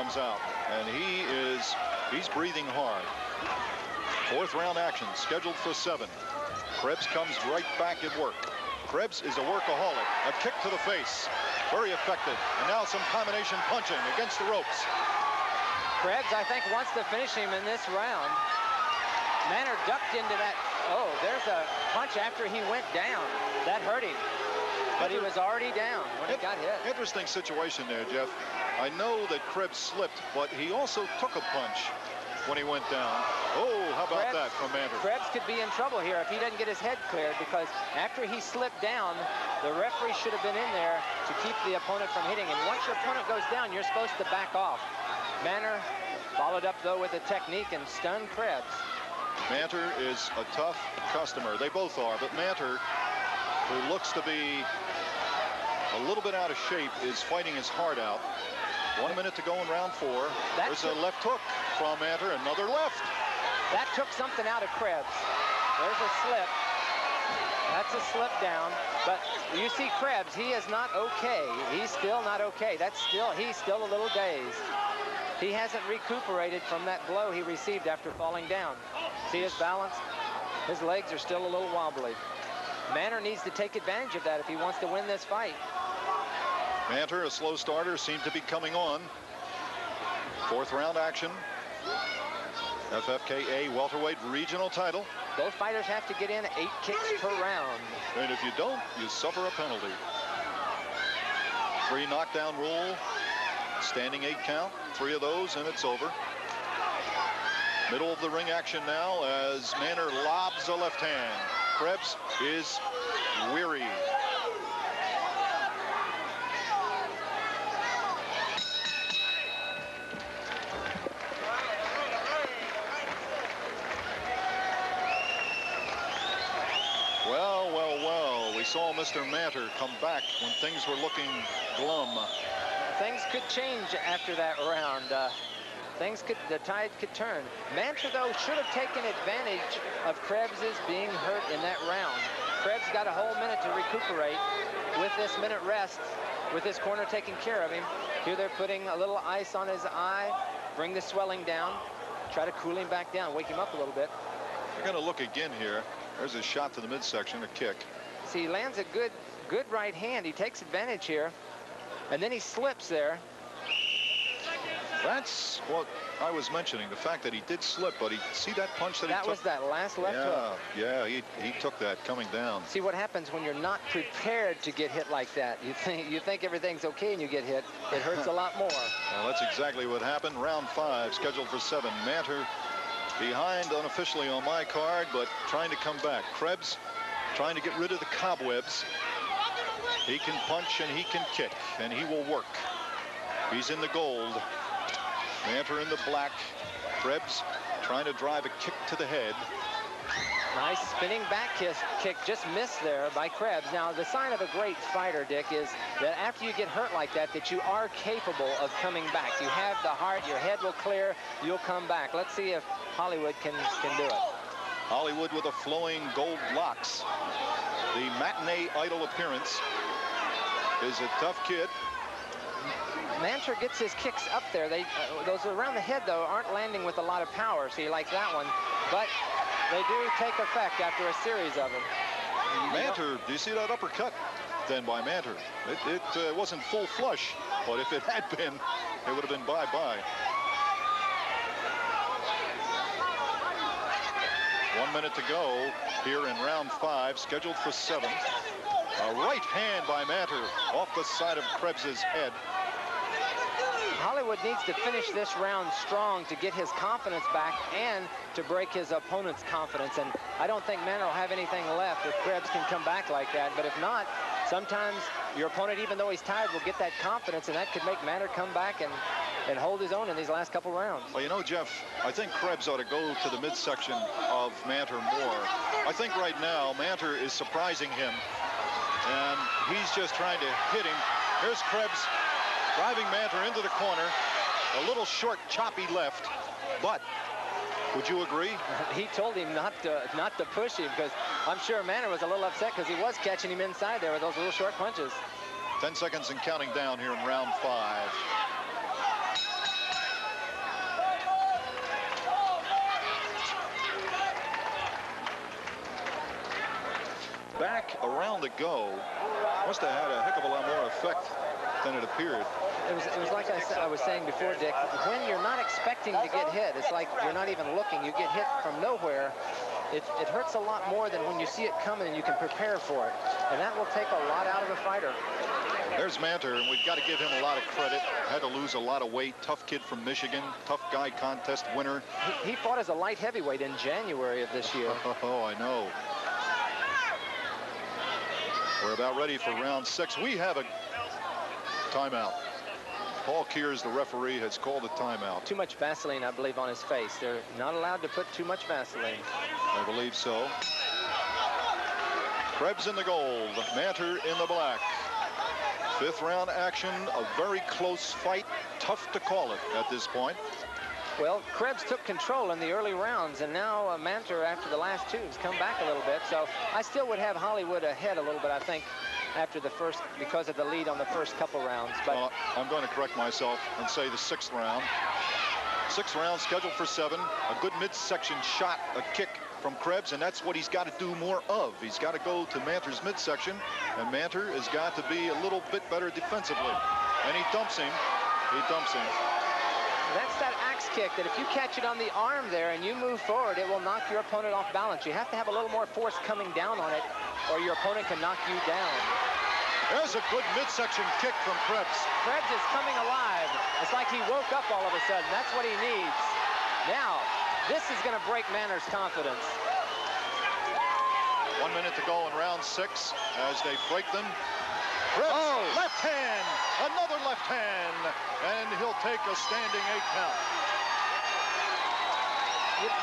comes out, and he's breathing hard. 4th round action scheduled for 7. Krebs comes right back at work. Krebs is a workaholic. A kick to the face. Very effective. And now some combination punching against the ropes. Krebs, I think, wants to finish him in this round. Mantor ducked into that. Oh, there's a punch after he went down. That hurt him. But he was already down when he got hit. Interesting situation there, Jeff. I know that Krebs slipped, but he also took a punch when he went down. Oh, how about that from Mantor? Krebs could be in trouble here if he doesn't get his head cleared, because after he slipped down, the referee should have been in there to keep the opponent from hitting him. Once your opponent goes down, you're supposed to back off. Mantor followed up, though, with a technique and stunned Krebs. Mantor is a tough customer. They both are, but Mantor, who looks to be a little bit out of shape, is fighting his heart out. 1 minute to go in round 4. There's a left hook from Mantor, another left. That took something out of Krebs. There's a slip. That's a slip down. But you see Krebs, he is not okay. He's still not okay. He's still a little dazed. He hasn't recuperated from that blow he received after falling down. See his balance? His legs are still a little wobbly. Mantor needs to take advantage of that if he wants to win this fight. Mantor, a slow starter, seemed to be coming on. 4th round action. FFKA welterweight regional title. Both fighters have to get in 8 kicks per round. And if you don't, you suffer a penalty. 3 knockdown rule. Standing 8 count. 3 of those, and it's over. Middle of the ring action now as Mantor lobs a left hand. Krebs is weary. Well, we saw Mr. Mantor come back when things were looking glum. Things could change after that round. The tide could turn. Mantor, though, should have taken advantage of Krebs's being hurt in that round. Krebs got a whole minute to recuperate with this minute rest, with his corner taking care of him. Here they're putting a little ice on his eye, bring the swelling down, try to cool him back down, wake him up a little bit. We're going to look again here. There's a shot to the midsection, a kick. See, he lands a good right hand. He takes advantage here, and then he slips there. That's what I was mentioning, the fact that he did slip, but see that punch that he took? That was that last left hook. Yeah, he took that coming down. See what happens when you're not prepared to get hit like that. You think everything's okay and you get hit. It hurts a lot more. Well, that's exactly what happened. Round 5, scheduled for 7. Mantor behind unofficially on my card, but trying to come back. Krebs trying to get rid of the cobwebs. He can punch and he can kick, and he will work. He's in the gold. Mantor in the black. Krebs trying to drive a kick to the head. Nice spinning back kick, just missed there by Krebs. Now, the sign of a great fighter, Dick, is that after you get hurt like that, that you are capable of coming back. You have the heart, your head will clear, you'll come back. Let's see if Hollywood can do it. Hollywood with a flowing gold locks. The matinee idol appearance is a tough kid. Mantor gets his kicks up there. Those around the head, though, aren't landing with a lot of power. See, like that one. But they do take effect after a series of them. Mantor, do you see that uppercut then by Mantor? It wasn't full flush, but if it had been, it would have been bye-bye. 1 minute to go here in round 5, scheduled for 7. A right hand by Mantor off the side of Krebs's head. Hollywood needs to finish this round strong to get his confidence back and to break his opponent's confidence. And I don't think Mantor will have anything left if Krebs can come back like that. But if not, sometimes your opponent, even though he's tired, will get that confidence, and that could make Mantor come back and hold his own in these last couple rounds. Well, you know, Jeff, I think Krebs ought to go to the midsection of Mantor more. I think right now Mantor is surprising him, and he's just trying to hit him. Here's Krebs driving Mantor into the corner. A little short, choppy left, but would you agree? He told him not to push him, because I'm sure Mantor was a little upset because he was catching him inside there with those little short punches. 10 seconds and counting down here in round 5. kick around the go must have had a heck of a lot more effect than it appeared. It was like I was saying before, Dick, when you're not expecting to get hit, it's like you're not even looking. You get hit from nowhere. It hurts a lot more than when you see it coming and you can prepare for it. And that will take a lot out of a fighter. There's Mantor, and we've got to give him a lot of credit. Had to lose a lot of weight. Tough kid from Michigan. Tough guy contest winner. He fought as a light heavyweight in January of this year. Oh, I know. We're about ready for round 6. We have a timeout. Paul Kears, the referee, has called a timeout. Too much Vaseline, I believe, on his face. They're not allowed to put too much Vaseline. I believe so. Krebs in the gold, Mantor in the black. 5th round action, a very close fight. Tough to call it at this point. Well, Krebs took control in the early rounds, and now Mantor, after the last 2, has come back a little bit. So I still would have Hollywood ahead a little bit, I think, after the first, because of the lead on the first couple rounds. But I'm going to correct myself and say the 6th round. 6th round scheduled for 7. A good midsection shot, a kick from Krebs, and that's what he's got to do more of. He's got to go to Mantor's midsection, and Mantor has got to be a little bit better defensively. And he dumps him. He dumps him. That's that axe kick that if you catch it on the arm there and you move forward, it will knock your opponent off balance. You have to have a little more force coming down on it, or your opponent can knock you down. There's a good midsection kick from Krebs. Krebs is coming alive. It's like he woke up all of a sudden. That's what he needs. Now, this is going to break Mantor's confidence. 1 minute to go in round 6 as they break them. Krebs, left hand, another left hand, and he'll take a standing 8 count.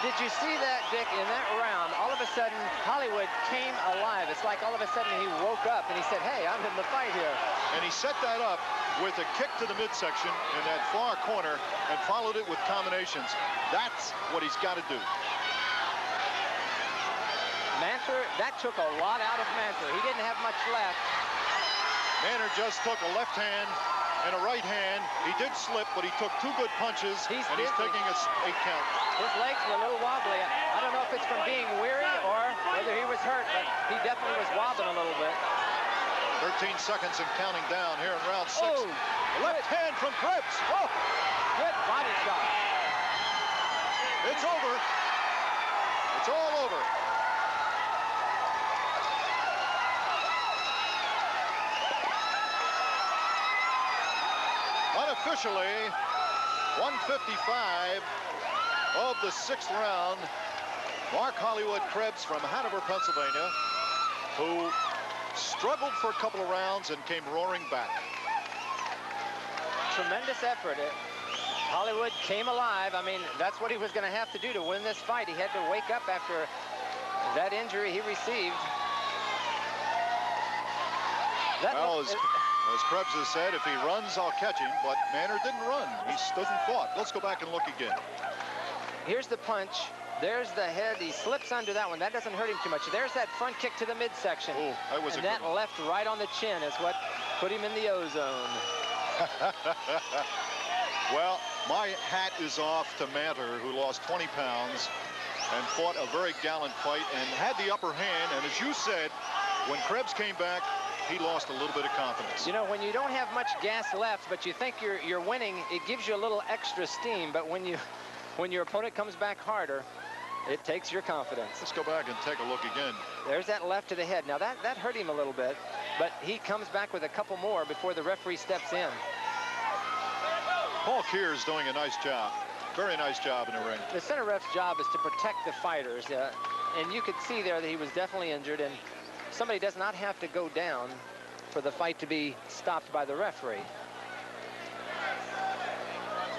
Did you see that, Dick, in that round? All of a sudden, Hollywood came alive. It's like all of a sudden he woke up and he said, hey, I'm in the fight here. And he set that up with a kick to the midsection in that far corner and followed it with combinations. That's what he's got to do. Mantor, that took a lot out of Mantor. He didn't have much left. Mantor just took a left hand and a right hand. He did slip, but he took 2 good punches, and he's taking a 8 count. His legs were a little wobbly. I don't know if it's from being weary or whether he was hurt, but he definitely was wobbling a little bit. 13 seconds and counting down here in round 6. Oh, left hand from Krebs. Oh, good body shot. It's over. It's all over. Unofficially, 155 of the 6th round. Mark Hollywood Krebs from Hanover, Pennsylvania, who struggled for a couple of rounds and came roaring back. Tremendous effort. Hollywood came alive. I mean, that's what he was going to have to do to win this fight. He had to wake up after that injury he received. Well, as Krebs has said, if he runs, I'll catch him. But Mantor didn't run. He stood and fought. Let's go back and look again. Here's the punch. There's the head. He slips under that one. That doesn't hurt him too much. There's that front kick to the midsection. Oh, that was and that left right on the chin is what put him in the ozone. Well, my hat is off to Mantor, who lost 20 pounds and fought a very gallant fight and had the upper hand. And as you said, when Krebs came back, he lost a little bit of confidence. You know, when you don't have much gas left, but you think you're winning, it gives you a little extra steam. But when your opponent comes back harder, it takes your confidence. Let's go back and take a look again. There's that left to the head. Now that hurt him a little bit, but he comes back with a couple more before the referee steps in. Paul Kears doing a nice job. Very nice job in the ring. The center ref's job is to protect the fighters, and you could see there that he was definitely injured, and somebody does not have to go down for the fight to be stopped by the referee.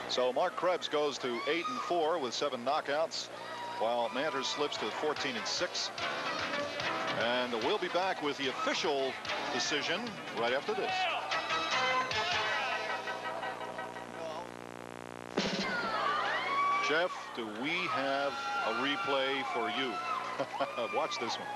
So Mark Krebs goes to 8-4 with 7 knockouts, while Mantor slips to 14-6. And we'll be back with the official decision right after this. Jeff, do we have a replay for you? Watch this one.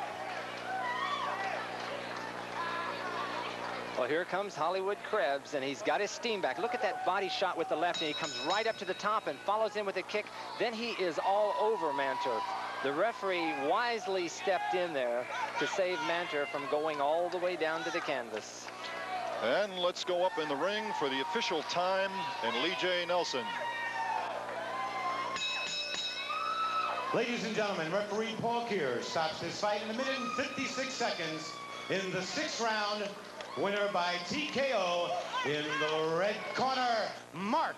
Well, here comes Hollywood Krebs, and he's got his steam back. Look at that body shot with the left, and he comes right up to the top and follows in with a kick. Then he is all over Mantor. The referee wisely stepped in there to save Mantor from going all the way down to the canvas. And let's go up in the ring for the official time and Lee J. Nelson. Ladies and gentlemen, referee Paul Keir stops this fight in 1 minute and 56 seconds in the 6th round. Winner by TKO in the red corner, Mark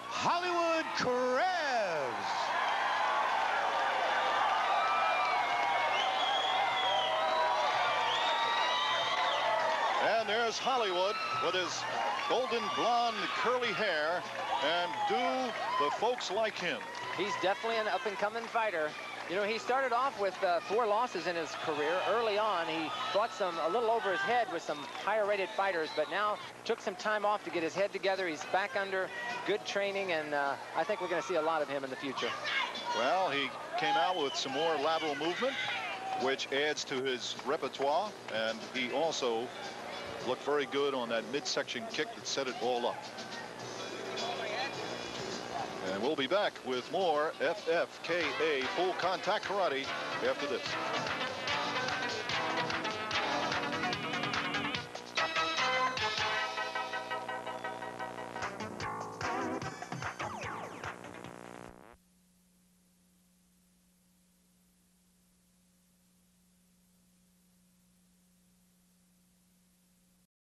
Hollywood Krebs. And there's Hollywood with his golden blonde curly hair, and do the folks like him? He's definitely an up-and-coming fighter. You know, he started off with 4 losses in his career. Early on, he fought a little over his head with some higher-rated fighters, but now took some time off to get his head together. He's back under good training, and I think we're going to see a lot of him in the future. Well, he came out with some more lateral movement, which adds to his repertoire, and he also looked very good on that midsection kick that set it all up. And we'll be back with more FFKA Full Contact Karate after this.